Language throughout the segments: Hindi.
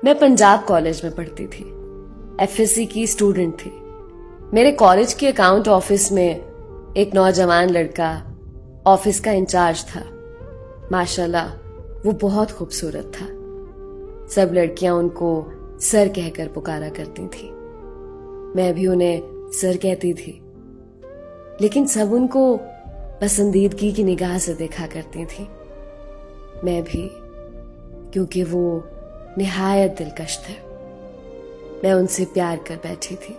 मैं पंजाब कॉलेज में पढ़ती थी। एफएससी की स्टूडेंट थी। मेरे कॉलेज के अकाउंट ऑफिस में एक नौजवान लड़का ऑफिस का इंचार्ज था। माशाल्लाह वो बहुत खूबसूरत था। सब लड़कियां उनको सर कहकर पुकारा करती थी। मैं भी उन्हें सर कहती थी, लेकिन सब उनको पसंदीदगी की निगाह से देखा करती थी। मैं भी, क्योंकि वो निहायत दिलकश थे। मैं उनसे प्यार कर बैठी थी।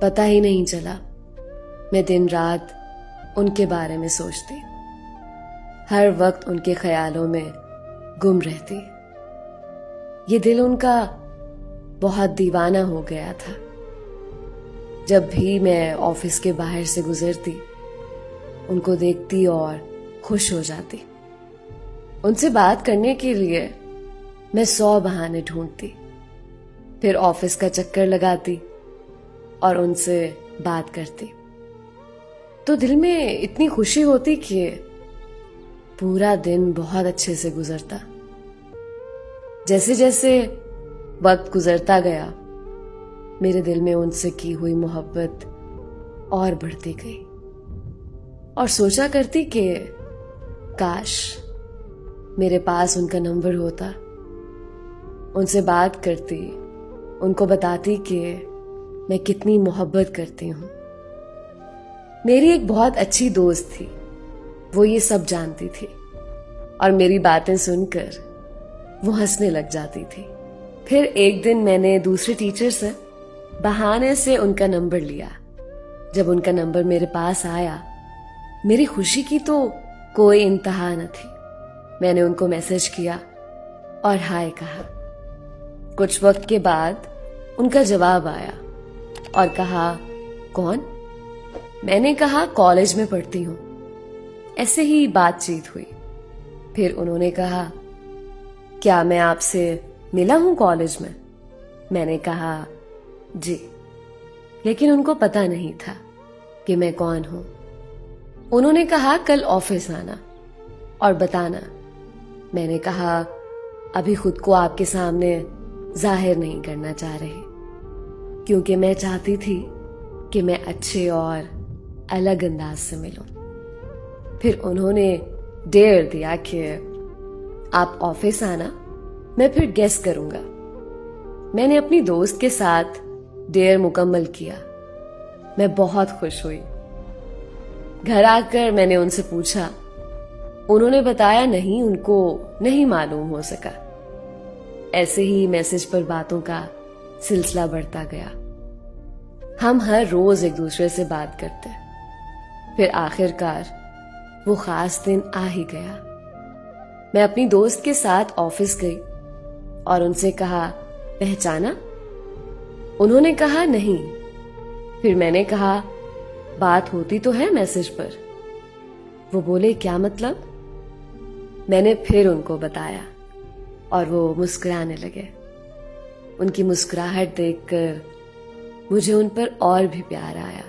पता ही नहीं चला, मैं दिन रात उनके बारे में सोचती, हर वक्त उनके ख्यालों में गुम रहती। ये दिल उनका बहुत दीवाना हो गया था। जब भी मैं ऑफिस के बाहर से गुजरती, उनको देखती और खुश हो जाती। उनसे बात करने के लिए मैं 100 बहाने ढूंढती, फिर ऑफिस का चक्कर लगाती और उनसे बात करती। तो दिल में इतनी खुशी होती कि पूरा दिन बहुत अच्छे से गुजरता। जैसे जैसे वक्त गुजरता गया, मेरे दिल में उनसे की हुई मोहब्बत और बढ़ती गई और सोचा करती कि काश मेरे पास उनका नंबर होता। उनसे बात करती, उनको बताती कि मैं कितनी मोहब्बत करती हूं। मेरी एक बहुत अच्छी दोस्त थी, वो ये सब जानती थी और मेरी बातें सुनकर वो हंसने लग जाती थी। फिर एक दिन मैंने दूसरे टीचर से बहाने से उनका नंबर लिया। जब उनका नंबर मेरे पास आया, मेरी खुशी की तो कोई इंतहा न थी। मैंने उनको मैसेज किया और हाय कहा। कुछ वक्त के बाद उनका जवाब आया और कहा, कौन? मैंने कहा, कॉलेज में पढ़ती हूं। ऐसे ही बातचीत हुई। फिर उन्होंने कहा, क्या मैं आपसे मिला हूं कॉलेज में? मैंने कहा, जी। लेकिन उनको पता नहीं था कि मैं कौन हूं। उन्होंने कहा, कल ऑफिस आना और बताना। मैंने कहा, अभी खुद को आपके सामने जाहिर नहीं करना चाह रही, क्योंकि मैं चाहती थी कि मैं अच्छे और अलग अंदाज से मिलूं। फिर उन्होंने डेयर दिया कि आप ऑफिस आना, मैं फिर गेस करूंगा। मैंने अपनी दोस्त के साथ डेयर मुकम्मल किया। मैं बहुत खुश हुई। घर आकर मैंने उनसे पूछा। उन्होंने बताया नहीं, उनको नहीं मालूम हो सका। ऐसे ही मैसेज पर बातों का सिलसिला बढ़ता गया। हम हर रोज एक दूसरे से बात करते। फिर आखिरकार वो खास दिन आ ही गया। मैं अपनी दोस्त के साथ ऑफिस गई और उनसे कहा, पहचाना? उन्होंने कहा, नहीं। फिर मैंने कहा, बात होती तो है मैसेज पर। वो बोले, क्या मतलब? मैंने फिर उनको बताया और वो मुस्कुराने लगे। उनकी मुस्कुराहट देखकर मुझे उन पर और भी प्यार आया।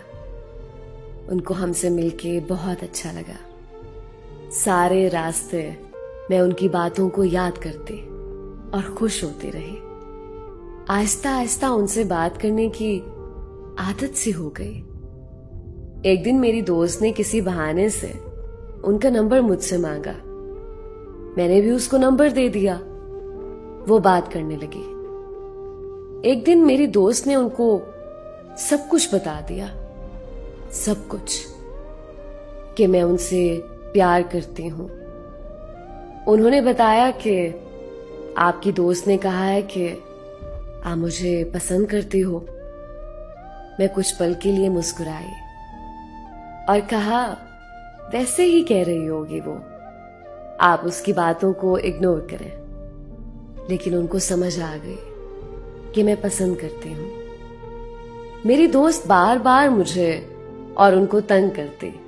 उनको हमसे मिलके बहुत अच्छा लगा। सारे रास्ते मैं उनकी बातों को याद करती और खुश होती रही। आहिस्ता आहिस्ता उनसे बात करने की आदत सी हो गई। एक दिन मेरी दोस्त ने किसी बहाने से उनका नंबर मुझसे मांगा। मैंने भी उसको नंबर दे दिया। वो बात करने लगी। एक दिन मेरी दोस्त ने उनको सब कुछ बता दिया, सब कुछ, कि मैं उनसे प्यार करती हूं। उन्होंने बताया कि आपकी दोस्त ने कहा है कि आप मुझे पसंद करती हो। मैं कुछ पल के लिए मुस्कुराई और कहा, वैसे ही कह रही होगी वो, आप उसकी बातों को इग्नोर करें। लेकिन उनको समझ आ गई कि मैं पसंद करती हूं। मेरी दोस्त बार बार मुझे और उनको तंग करती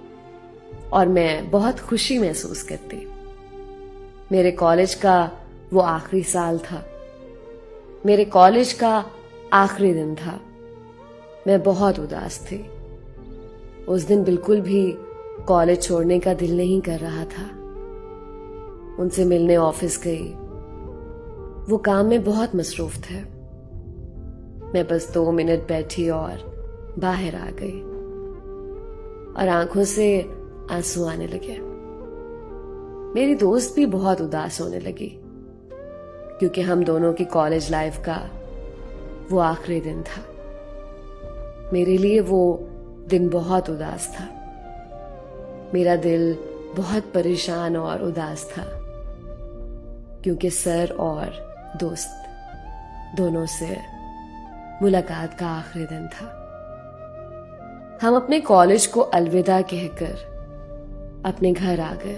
और मैं बहुत खुशी महसूस करती। मेरे कॉलेज का वो आखिरी साल था। मेरे कॉलेज का आखिरी दिन था। मैं बहुत उदास थी। उस दिन बिल्कुल भी कॉलेज छोड़ने का दिल नहीं कर रहा था। उनसे मिलने ऑफिस गई। वो काम में बहुत मसरूफ थे। मैं बस 2 मिनट बैठी और बाहर आ गई और आंखों से आंसू आने लगे। मेरी दोस्त भी बहुत उदास होने लगी क्योंकि हम दोनों की कॉलेज लाइफ का वो आखिरी दिन था। मेरे लिए वो दिन बहुत उदास था। मेरा दिल बहुत परेशान और उदास था क्योंकि सर और दोस्त दोनों से मुलाकात का आखिरी दिन था। हम अपने कॉलेज को अलविदा कहकर अपने घर आ गए।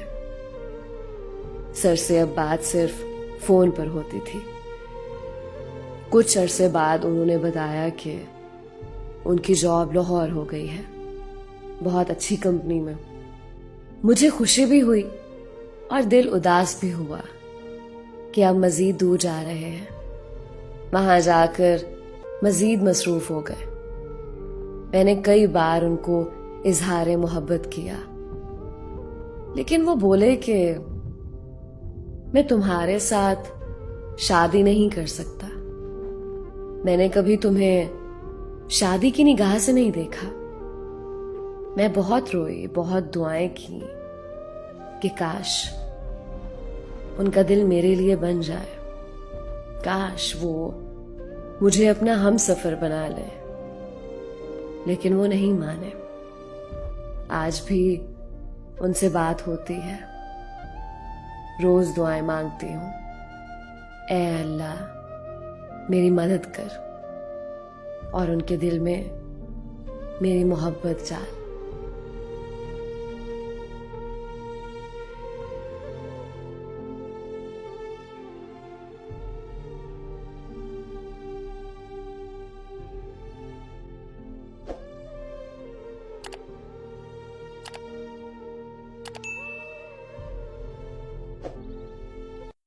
सर से अब बात सिर्फ फोन पर होती थी। कुछ अरसे बाद उन्होंने बताया कि उनकी जॉब लाहौर हो गई है, बहुत अच्छी कंपनी में। मुझे खुशी भी हुई और दिल उदास भी हुआ कि अब मजीद दूर जा रहे हैं। वहां जाकर मजीद मसरूफ हो गए। मैंने कई बार उनको इजहार मोहब्बत किया, लेकिन वो बोले कि मैं तुम्हारे साथ शादी नहीं कर सकता। मैंने कभी तुम्हें शादी की निगाह से नहीं देखा। मैं बहुत रोई, बहुत दुआएं की कि काश उनका दिल मेरे लिए बन जाए, काश वो मुझे अपना हम सफर बना ले, लेकिन वो नहीं माने। आज भी उनसे बात होती है, रोज दुआएं मांगती हूं, ऐ अल्लाह मेरी मदद कर और उनके दिल में मेरी मोहब्बत डाल।